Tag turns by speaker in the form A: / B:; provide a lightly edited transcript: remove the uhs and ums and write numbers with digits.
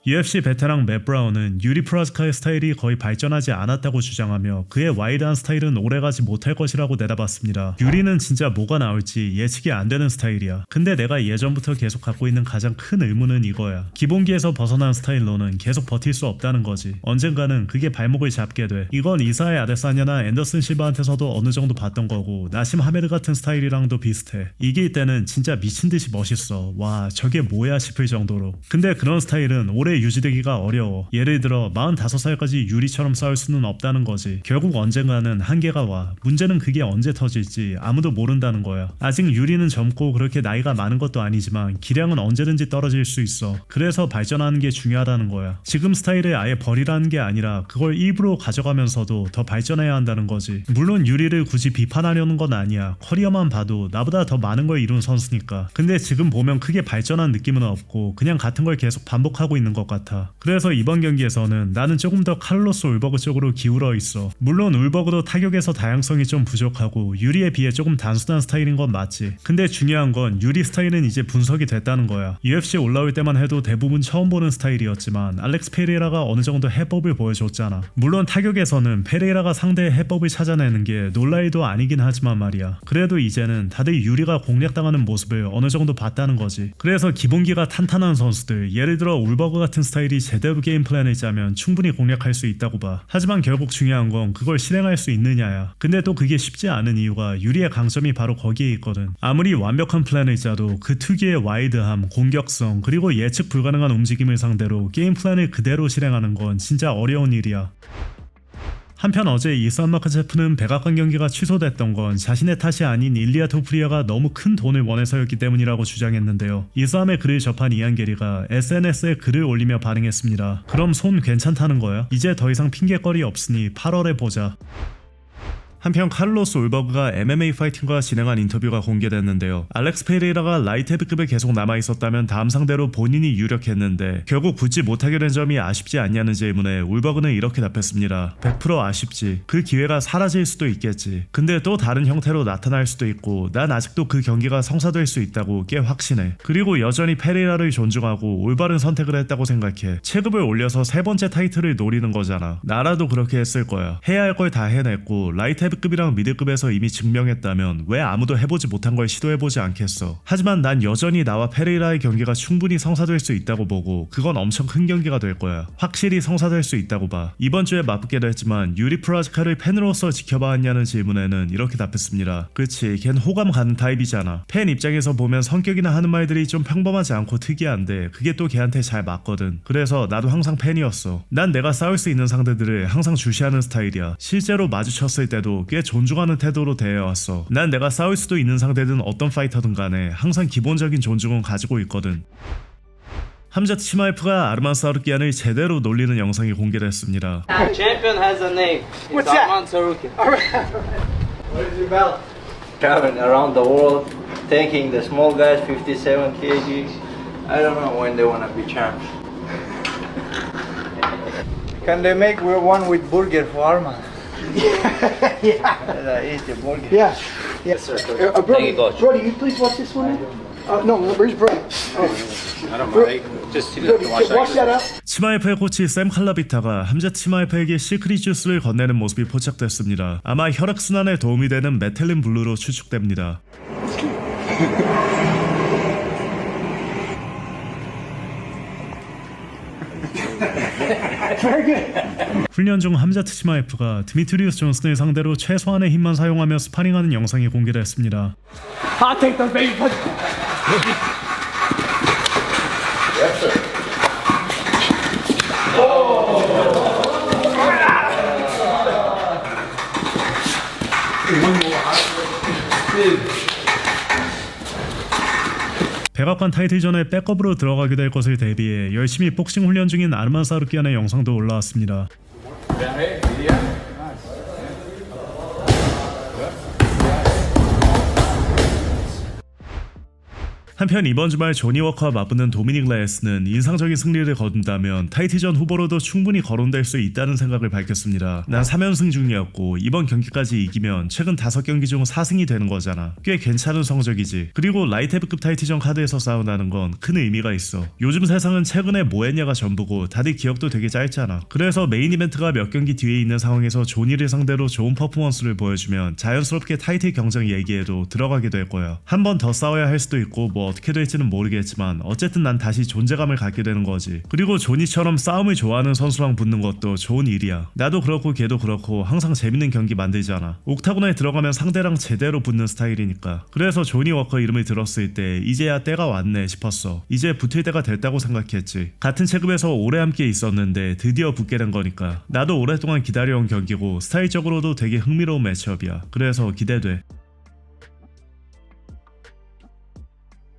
A: UFC 베테랑 맷 브라운은 유리 프라즈카의 스타일이 거의 발전하지 않았다고 주장하며 그의 와이드한 스타일은 오래가지 못할 것이라고 내다봤습니다. 유리는 진짜 뭐가 나올지 예측이 안 되는 스타일이야. 근데 내가 예전부터 계속 갖고 있는 가장 큰 의문은 이거야. 기본기에서 벗어난 스타일로는 계속 버틸 수 없다는 거지. 언젠가는 그게 발목을 잡게 돼. 이건 이사의 아데사냐나 앤더슨 실바한테서도 어느 정도 봤던 거고 나심 하메드 같은 스타일이랑도 비슷해. 이길 때는 진짜 미친듯이 멋있어. 와 저게 뭐야 싶을 정도로. 근데 그런 스타일은 오래 유지되기가 어려워. 예를 들어 45살까지 유리처럼 싸울 수는 없다는 거지. 결국 언젠가는 한계가 와. 문제는 그게 언제 터질지 아무도 모른다는 거야. 아직 유리는 젊고 그렇게 나이가 많은 것도 아니지만 기량은 언제든지 떨어질 수 있어. 그래서 발전하는 게 중요하다는 거야. 지금 스타일을 아예 버리라는 게 아니라 그걸 일부러 가져가면서도 더 발전해야 한다는 거지. 물론 유리를 굳이 비판하려는 건 아니야. 커리어만 봐도 나보다 더 많은 걸 이룬 선수니까. 근데 지금 보면 크게 발전한 느낌은 없고 그냥 같은 걸 계속 반복하고 있는 것 같아. 그래서 이번 경기에서는 나는 조금 더 칼로스 울버그 쪽으로 기울어 있어. 물론 울버그도 타격에서 다양성이 좀 부족하고 유리에 비해 조금 단순한 스타일인 건 맞지. 근데 중요한 건 유리 스타일은 이제 분석이 됐다는 거야. UFC에 올라올 때만 해도 대부분 처음 보는 스타일이었지만 알렉스 페레이라가 어느 정도 해법을 보여줬잖아. 물론 타격에서는 페레이라가 상대의 해법을 찾아내는 게 놀라이도 아니긴 하지만 말이야. 그래도 이제는 다들 유리가 공략당하는 모습을 어느 정도 봤다는 거지. 그래서 기본기가 탄탄한 선수들, 예를 들어 울버그 같은 스타일이 제대로 게임 플랜을 짜면 충분히 공략할 수 있다고 봐. 하지만 결국 중요한 건 그걸 실행할 수 있느냐야. 근데 또 그게 쉽지 않은 이유가 유리의 강점이 바로 거기에 있거든. 아무리 완벽한 플랜을 짜도 그 특유의 와이드함, 공격성, 그리고 예측 불가능한 움직임을 상대로 게임 플랜을 그대로 실행하는 건 진짜 어려운 일이야. 한편 어제 이스안 마카체프는 백악관 경기가 취소됐던 건 자신의 탓이 아닌 일리아 토프리아가 너무 큰 돈을 원해서였기 때문이라고 주장했는데요. 이스암의 글을 접한 이안 게리가 SNS에 글을 올리며 반응했습니다. 그럼 손 괜찮다는 거야? 이제 더 이상 핑계거리 없으니 8월에 보자. 한편 칼로스 울버그가 MMA 파이팅과 진행한 인터뷰가 공개됐는데요. 알렉스 페레이라가 라이트 헤비급에 계속 남아있었다면 다음 상대로 본인이 유력했는데 결국 붙지 못하게 된 점이 아쉽지 않냐는 질문에 울버그는 이렇게 답했습니다. 100% 아쉽지. 그 기회가 사라질 수도 있겠지. 근데 또 다른 형태로 나타날 수도 있고 난 아직도 그 경기가 성사될 수 있다고 꽤 확신해. 그리고 여전히 페레이라를 존중하고 올바른 선택을 했다고 생각해. 체급을 올려서 세 번째 타이틀을 노리는 거잖아. 나라도 그렇게 했을 거야. 해야 할 걸 다 해냈고 라이트 헤비급이랑 미드급에서 이미 증명했다면 왜 아무도 해보지 못한 걸 시도해보지 않겠어. 하지만 난 여전히 나와 페레이라의 경기가 충분히 성사될 수 있다고 보고 그건 엄청 큰 경기가 될 거야. 확실히 성사될 수 있다고 봐. 이번 주에 맞붙기도 했지만 유리 프라즈카를 팬으로서 지켜봐왔냐는 질문에는 이렇게 답했습니다. 그치, 걘 호감 가는 타입이잖아. 팬 입장에서 보면 성격이나 하는 말들이 좀 평범하지 않고 특이한데 그게 또 걔한테 잘 맞거든. 그래서 나도 항상 팬이었어. 난 내가 싸울 수 있는 상대들을 항상 주시하는 스타일이야. 실제로 마주쳤을 때도 꽤 존중하는 태도로 대해왔어. 난 내가 싸울 수도 있는 상대든 어떤 파이터든 간에 항상 기본적인 존중은 가지고 있거든. 함자트 치마에프가 아르만 사루키안을 제대로 놀리는 영상이 공개됐습니다.
B: Champion has a name.
C: What's
B: It's
C: that?
B: Arman Sarukian.
C: What is your belt?
B: Traveling around the world, taking the small guys 57 kg. I don't know when they want to be champs. Can they make one with burger for Arman?
C: Yeah.
B: Eat the burger.
C: Yeah.
B: Yes, sir.
C: Brody,
B: Thank you, coach.
C: Brody, you please watch this one. No, where's Brody?
D: I don't mind. Just you have
C: Brody,
D: to watch
C: wash that
D: that.
C: out.
A: 치마에프의 코치 샘 칼라비타가 함자트 치마에프에게 시크릿 주스를 건네는 모습이 포착됐습니다. 아마 혈액순환에 도움이 되는 메텔린 블루로 추측됩니다. 훈련 중 함자트 치마에프가 드미트리우스 존슨을 상대로 최소한의 힘만 사용하며 스파링하는 영상이 공개됐습니다.
C: I'll take those baby punches.
B: Yes, sir.
A: 백악관 타이틀전에 백업으로 들어가게 될 것을 대비해 열심히 복싱 훈련 중인 아르만 사루키안의 영상도 올라왔습니다. 한편 이번 주말 조니 워커와 맞붙는 도미닉 라이스는 인상적인 승리를 거둔다면 타이틀전 후보로도 충분히 거론될 수 있다는 생각을 밝혔습니다. 난 3연승 중이었고 이번 경기까지 이기면 최근 5경기 중 4승이 되는 거잖아. 꽤 괜찮은 성적이지. 그리고 라이트 헤비급 타이틀전 카드에서 싸운다는 건 큰 의미가 있어. 요즘 세상은 최근에 뭐 했냐가 전부고 다들 기억도 되게 짧잖아. 그래서 메인 이벤트가 몇 경기 뒤에 있는 상황에서 조니를 상대로 좋은 퍼포먼스를 보여주면 자연스럽게 타이틀 경쟁 얘기에도 들어가게 될 거야. 한 번 더 싸워야 할 수도 있고 뭐 어떻게 될지는 모르겠지만 어쨌든 난 다시 존재감을 갖게 되는 거지. 그리고 조니처럼 싸움을 좋아하는 선수랑 붙는 것도 좋은 일이야. 나도 그렇고 걔도 그렇고 항상 재밌는 경기 만들잖아. 옥타곤에 들어가면 상대랑 제대로 붙는 스타일이니까. 그래서 조니 워커 이름을 들었을 때 이제야 때가 왔네 싶었어. 이제 붙을 때가 됐다고 생각했지. 같은 체급에서 오래 함께 있었는데 드디어 붙게 된 거니까. 나도 오랫동안 기다려온 경기고 스타일적으로도 되게 흥미로운 매치업이야. 그래서 기대돼.